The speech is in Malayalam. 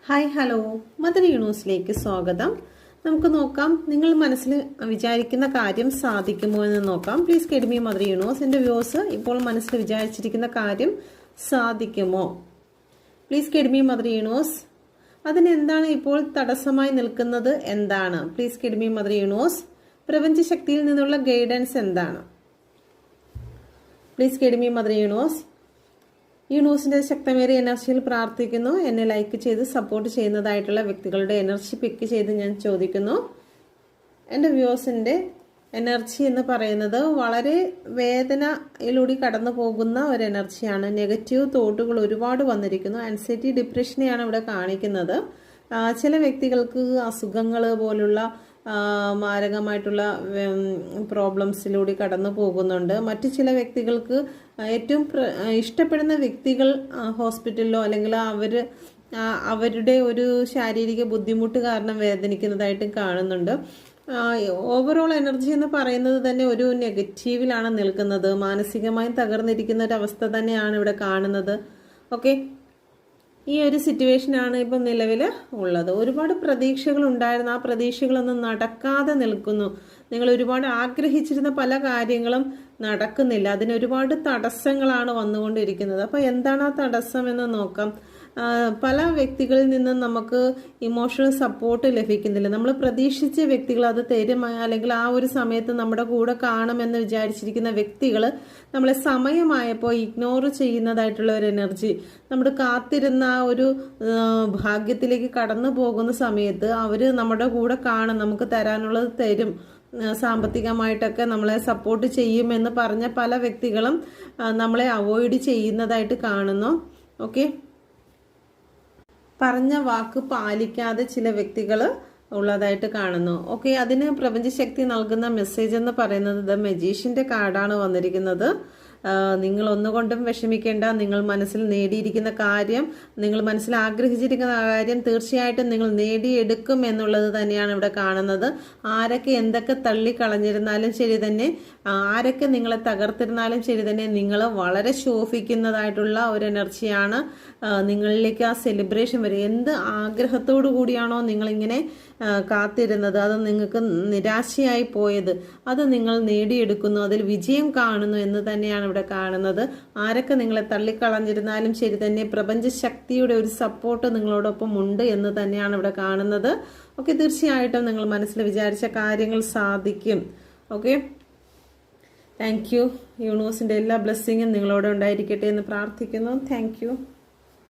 ഹായ് ഹലോ മദർ യൂണിവേഴ്സിലേക്ക് സ്വാഗതം. നമുക്ക് നോക്കാം നിങ്ങൾ മനസ്സിൽ വിചാരിക്കുന്ന കാര്യം സാധിക്കുമോ എന്ന് നോക്കാം. Please guide me mother universe. എൻ്റെ വ്യൂസ് ഇപ്പോൾ മനസ്സിൽ വിചാരിച്ചിരിക്കുന്ന കാര്യം സാധിക്കുമോ? Please guide me mother universe. അതിനെന്താണ് ഇപ്പോൾ തടസ്സമായി നിൽക്കുന്നത്? എന്താണ്? Please guide me mother universe. പ്രപഞ്ചശക്തിയിൽ നിന്നുള്ള ഗൈഡൻസ് എന്താണ്? Please guide me mother universe. യൂണിവേഴ്സിന്റെ ശക്തമേറിയ എനർജിയിൽ പ്രാർത്ഥിക്കുന്നു. എന്നെ ലൈക്ക് ചെയ്ത് സപ്പോർട്ട് ചെയ്യുന്നതായിട്ടുള്ള വ്യക്തികളുടെ എനർജി പിക്ക് ചെയ്ത് ഞാൻ ചോദിക്കുന്നു. എൻ്റെ വ്യൂസിന്റെ എനർജി എന്ന് പറയുന്നത് വളരെ വേദനയിലൂടെ കടന്നു പോകുന്ന ഒരു എനർജിയാണ്. നെഗറ്റീവ് തോട്ടുകൾ ഒരുപാട് വന്നിരിക്കുന്നു. ആൻസൈറ്റി, ഡിപ്രഷനെയാണ് ഇവിടെ കാണിക്കുന്നത്. ചില വ്യക്തികൾക്ക് അസുഖങ്ങൾ പോലുള്ള മാരകമായിട്ടുള്ള പ്രോബ്ലംസിലൂടെ കടന്നു പോകുന്നുണ്ട്. മറ്റു ചില വ്യക്തികൾക്ക് ഏറ്റവും ഇഷ്ടപ്പെടുന്ന വ്യക്തികൾ ഹോസ്പിറ്റലിലോ അല്ലെങ്കിൽ അവരുടെ ഒരു ശാരീരിക ബുദ്ധിമുട്ട് കാരണം വേദനിക്കുന്നതായിട്ട് കാണുന്നുണ്ട്. ഓവറോൾ എനർജി എന്ന് പറയുന്നത് തന്നെ ഒരു നെഗറ്റീവിലാണ് നിൽക്കുന്നത്. മാനസികമായി തകർന്നിരിക്കുന്ന ഒരു അവസ്ഥ തന്നെയാണ് ഇവിടെ കാണുന്നത്. ഓക്കെ, ഈ ഒരു സിറ്റുവേഷനാണ് ഇപ്പം നിലവിൽ ഉള്ളത്. ഒരുപാട് പ്രതീക്ഷകൾ ഉണ്ടായിരുന്നു, ആ പ്രതീക്ഷകളൊന്നും നടക്കാതെ നിൽക്കുന്നു. നിങ്ങൾ ഒരുപാട് ആഗ്രഹിച്ചിരുന്ന പല കാര്യങ്ങളും നടക്കുന്നില്ല. അതിന് ഒരുപാട് തടസ്സങ്ങളാണ് വന്നുകൊണ്ടിരിക്കുന്നത്. അപ്പോൾ എന്താണ് ആ തടസ്സം എന്ന് നോക്കാം. പല വ്യക്തികളിൽ നിന്നും നമുക്ക് ഇമോഷണൽ സപ്പോർട്ട് ലഭിക്കുന്നില്ല. നമ്മൾ പ്രതീക്ഷിച്ച വ്യക്തികൾ അത് തരും, അല്ലെങ്കിൽ ആ ഒരു സമയത്ത് നമ്മുടെ കൂടെ കാണുമെന്ന് വിചാരിച്ചിരിക്കുന്ന വ്യക്തികൾ നമ്മളെ സമയമായപ്പോൾ ഇഗ്നോർ ചെയ്യുന്നതായിട്ടുള്ള ഒരു എനർജി, നമ്മുടെ കാത്തിരുന്ന ആ ഒരു ഭാഗ്യത്തിലേക്ക് കടന്നു പോകുന്ന സമയത്ത് അവർ നമ്മുടെ കൂടെ കാണും, നമുക്ക് തരാനുള്ളത് തരും, സാമ്പത്തികമായിട്ടൊക്കെ നമ്മളെ സപ്പോർട്ട് ചെയ്യുമെന്ന് പറഞ്ഞ പല വ്യക്തികളും നമ്മളെ അവോയ്ഡ് ചെയ്യുന്നതായിട്ട് കാണുന്നു. ഓക്കെ, പറഞ്ഞ വാക്ക് പാലിക്കാതെ ചില വ്യക്തികൾ ഉള്ളതായിട്ട് കാണുന്നു. ഓക്കെ, അതിന് പ്രപഞ്ചശക്തി നൽകുന്ന മെസ്സേജ് എന്ന് പറയുന്നത് ദ മജീഷ്യന്റെ കാർഡാണ് വന്നിരിക്കുന്നത്. നിങ്ങൾ ഒന്നുകൊണ്ടും വിഷമിക്കേണ്ട. നിങ്ങൾ മനസ്സിൽ നേടിയിരിക്കുന്ന കാര്യം, നിങ്ങൾ മനസ്സിൽ ആഗ്രഹിച്ചിരിക്കുന്ന കാര്യം തീർച്ചയായിട്ടും നിങ്ങൾ നേടിയെടുക്കും എന്നുള്ളത് തന്നെയാണ് ഇവിടെ കാണുന്നത്. ആരൊക്കെ എന്തൊക്കെ തള്ളിക്കളഞ്ഞിരുന്നാലും ശരി തന്നെ, ആരൊക്കെ നിങ്ങളെ തകർത്തിരുന്നാലും ശരി തന്നെ, നിങ്ങൾ വളരെ ശോഭിക്കുന്നതായിട്ടുള്ള ഒരു എനർജിയാണ്. നിങ്ങളിലേക്ക് ആ സെലിബ്രേഷൻ വരും. എന്ത് ആഗ്രഹത്തോടു കൂടിയാണോ നിങ്ങളിങ്ങനെ കാത്തിരുന്നത്, അത് നിങ്ങൾക്ക് നിരാശയായി പോയത്, അത് നിങ്ങൾ നേടിയെടുക്കുന്നു, അതിൽ വിജയം കാണുന്നു എന്ന് തന്നെയാണ് ഇവിടെ കാണുന്നത്. ആരൊക്കെ നിങ്ങളെ തള്ളിക്കളഞ്ഞിരുന്നാലും ശരി തന്നെ, പ്രപഞ്ചശക്തിയുടെ ഒരു സപ്പോർട്ട് നിങ്ങളോടൊപ്പം ഉണ്ട് എന്ന് തന്നെയാണ് ഇവിടെ കാണുന്നത്. ഓക്കെ, തീർച്ചയായിട്ടും നിങ്ങൾ മനസ്സിൽ വിചാരിച്ച കാര്യങ്ങൾ സാധിക്കും. Okay, thank you. യൂണിവേഴ്സിന്റെ എല്ലാ ബ്ലെസ്സിങ്ങും നിങ്ങളോട് ഉണ്ടായിരിക്കട്ടെ എന്ന് പ്രാർത്ഥിക്കുന്നു. Thank you.